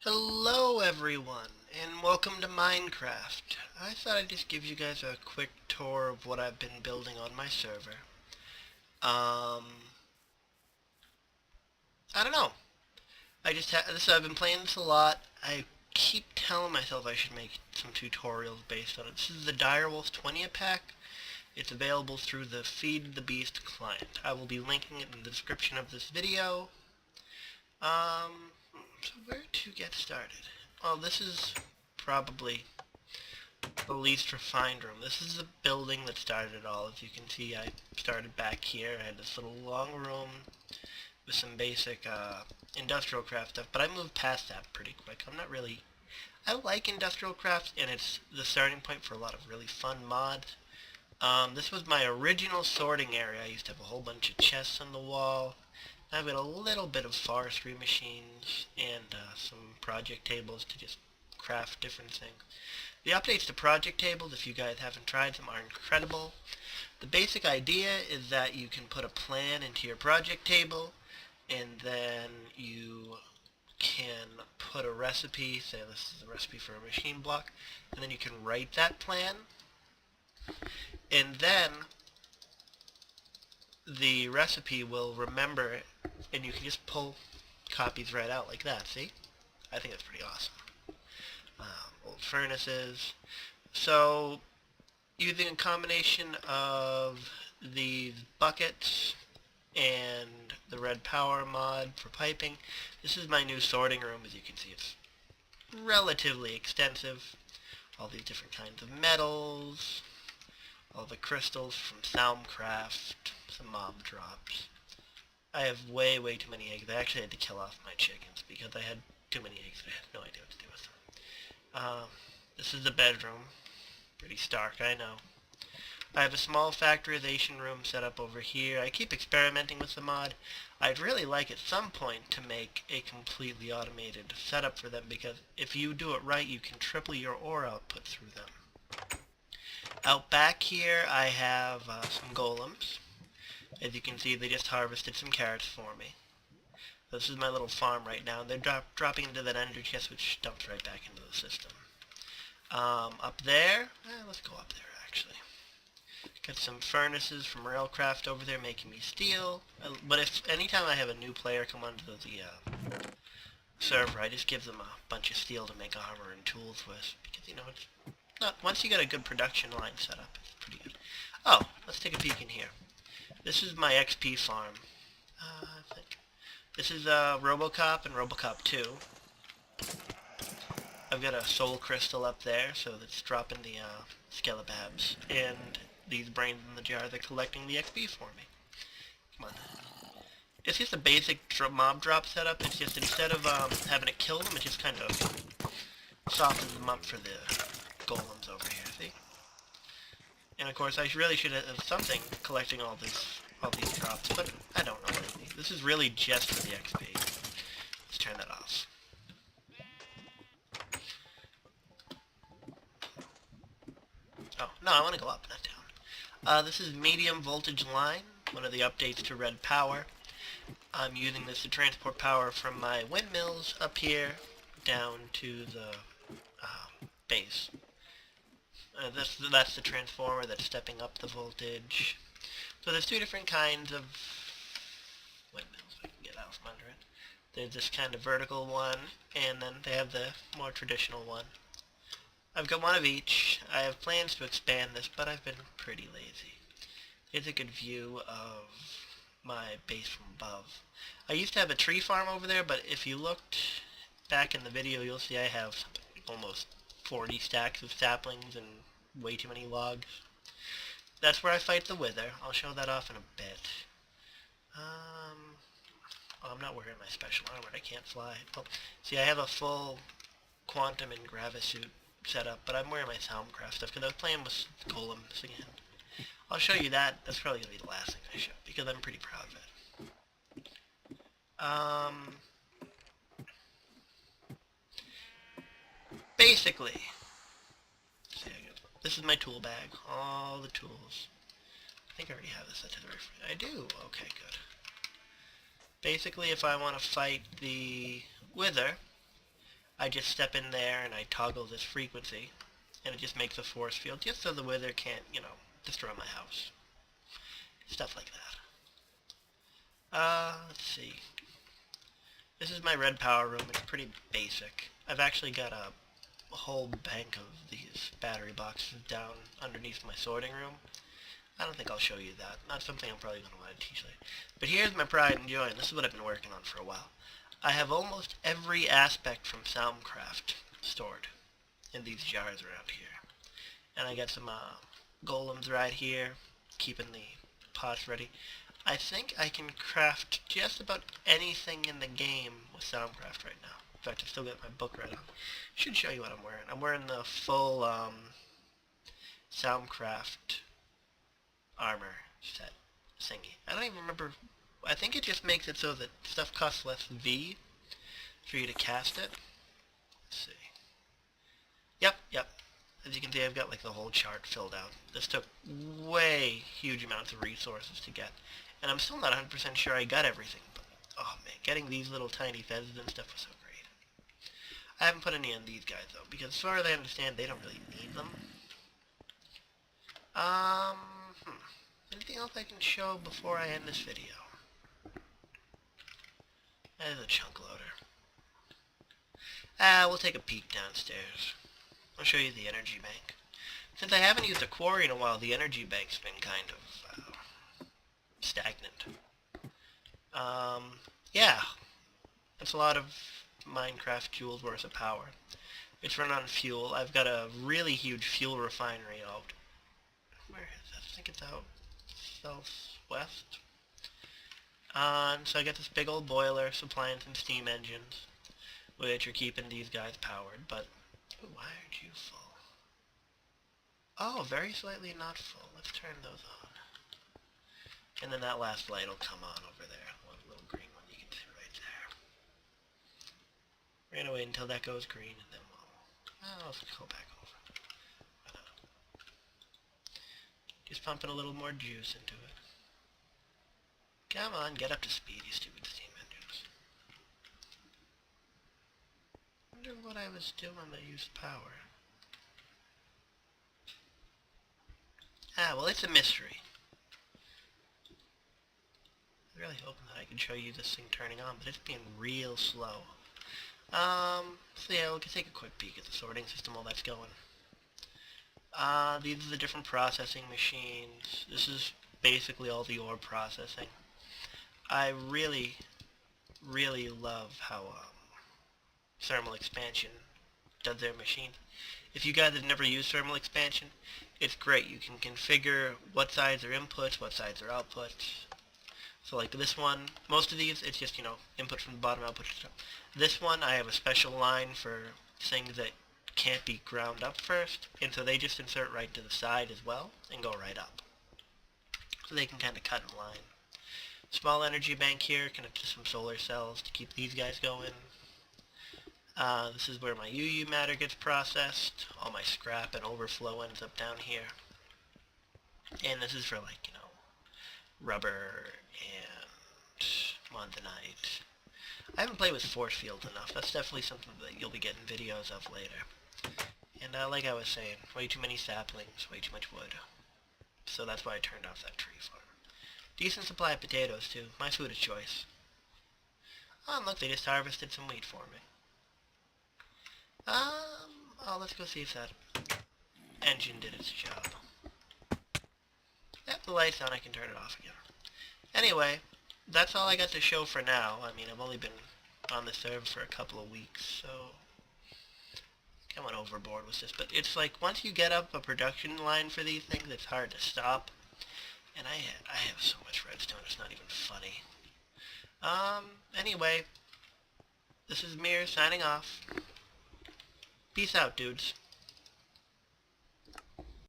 Hello everyone, and welcome to Minecraft. I thought I'd just give you guys a quick tour of what I've been building on my server. Um, I don't know. I've been playing this a lot. I keep telling myself I should make some tutorials based on it. This is the Direwolf 20 pack. It's available through the Feed the Beast client. I will be linking it in the description of this video. So where to get started? Well, this is probably the least refined room. This is the building that started it all. As you can see, I started back here. I had this little long room with some basic industrial craft stuff, but I moved past that pretty quick. I like industrial craft, and it's the starting point for a lot of really fun mods. This was my original sorting area. I used to have a whole bunch of chests on the wall. I've got a little bit of forestry machines and some project tables to just craft different things. The updates to project tables, if you guys haven't tried them, are incredible. The basic idea is that you can put a plan into your project table, and then you can put a recipe, say this is a recipe for a machine block, and then you can write that plan, and then the recipe will remember it, and you can just pull copies right out like that, see? I think that's pretty awesome. Old furnaces. So, using a combination of these buckets and the red power mod for piping, this is my new sorting room. As you can see, it's relatively extensive. All these different kinds of metals, all the crystals from Thaumcraft, some mob drops. I have way too many eggs. I actually had to kill off my chickens because I had too many eggs and I had no idea what to do with them. This is the bedroom. Pretty stark, I know. I have a small factorization room set up over here. I keep experimenting with the mod. I'd really like at some point to make a completely automated setup for them, because if you do it right, you can triple your ore output through them. Out back here, I have some golems. As you can see, they just harvested some carrots for me. This is my little farm right now. They're dropping into that ender chest, which dumps right back into the system. Up there, let's go up there actually. Got some furnaces from Railcraft over there making me steel. But if anytime I have a new player come onto the server, I just give them a bunch of steel to make armor and tools with, because it's not, once you get a good production line set up, it's pretty good. Oh, let's take a peek in here. This is my XP farm. I think this is Robocop and Robocop 2. I've got a soul crystal up there, so that's dropping the skelebabs, and these brains in the jar, they're collecting the XP for me. Come on. It's just a basic mob drop setup. It's just instead of having it kill them, it just kind of softens them up for the golems over here, see? And of course, I really should have something collecting all these drops, but I don't know what I need. This is really just for the XP. Let's turn that off. Oh, no, I want to go up, not down. This is medium voltage line, one of the updates to red power. I'm using this to transport power from my windmills up here down to the base. That's the transformer that's stepping up the voltage. So there's two different kinds of windmills. I can get out from under it. There's this kind of vertical one, and then they have the more traditional one. I've got one of each. I have plans to expand this, but I've been pretty lazy. Here's a good view of my base from above. I used to have a tree farm over there, but if you looked back in the video, you'll see I have almost 40 stacks of saplings and way too many logs. That's where I fight the wither. I'll show that off in a bit. Oh, I'm not wearing my special armor. I can't fly. Oh, see, I have a full quantum and gravisuit set up, but I'm wearing my Thaumcraft stuff because I was playing with golems again. I'll show you that. That's probably going to be the last thing I show, because I'm pretty proud of it. Basically, this is my tool bag. All the tools. I think I already have this set to the refrigerator. I do. Okay, good. Basically, if I want to fight the wither, I just step in there and I toggle this frequency, and it just makes a force field just so the wither can't, destroy my house. Stuff like that. Let's see. This is my red power room. It's pretty basic. I've actually got a whole bank of these battery boxes down underneath my sorting room. I don't think I'll show you that. Not something I'm probably going to want to teach later. But here's my pride and joy, and this is what I've been working on for a while. I have almost every aspect from Soundcraft stored in these jars around here. And I got some golems right here, keeping the pots ready. I think I can craft just about anything in the game with Soundcraft right now. In fact, I've still got my book right on. Should show you what I'm wearing. I'm wearing the full Soundcraft armor set thingy. I don't even remember. I think it just makes it so that stuff costs less V for you to cast it. Let's see. Yep. As you can see, I've got like the whole chart filled out. This took way huge amounts of resources to get. And I'm still not 100% sure I got everything. But, oh man, getting these little tiny feathers and stuff was so great. I haven't put any on these guys though, because as far as I understand, they don't really need them. Anything else I can show before I end this video? That is a chunk loader. We'll take a peek downstairs. I'll show you the energy bank. Since I haven't used a quarry in a while, the energy bank's been kind of stagnant. Yeah. That's a lot of Minecraft joules worth of power. It's run on fuel. I've got a really huge fuel refinery out. Where is that? I think it's out southwest. So I got this big old boiler supplying some steam engines, which are keeping these guys powered, but why aren't you full? Oh, very slightly not full. Let's turn those on. And then that last light will come on over there. One little green one you can see right there. We're gonna wait until that goes green and then let's go back over. Just pumping a little more juice into it. Come on, get up to speed, you stupid steam engines. Wonder what I was doing that used power. Well, it's a mystery. I'm really hoping that I can show you this thing turning on, but it's being real slow. So yeah, we can take a quick peek at the sorting system while that's going. These are the different processing machines. This is basically all the ore processing. I really love how thermal expansion does their machines. If you guys have never used thermal expansion, it's great. You can configure what sides are inputs, what sides are outputs. So like this one, most of these, it's just, input from the bottom, output from the top. This one, I have a special line for things that can't be ground up first, and so they just insert right to the side as well, and go right up. So they can kind of cut in line. Small energy bank here, connected to some solar cells to keep these guys going. This is where my UU matter gets processed. All my scrap and overflow ends up down here. And this is for like, rubber and monzonite. I haven't played with force fields enough. That's definitely something that you'll be getting videos of later. And like I was saying, way too many saplings, way too much wood. So that's why I turned off that tree farm. Decent supply of potatoes too, my food of choice. Oh, and look, they just harvested some wheat for me. Let's go see if that engine did its job. Yep, the light's on, I can turn it off again. Anyway, that's all I got to show for now. I mean, I've only been on the server for a couple of weeks, so I went overboard with this. But it's like, once you get up a production line for these things, it's hard to stop. And I have so much redstone, it's not even funny. Anyway, this is Mir signing off. Peace out, dudes.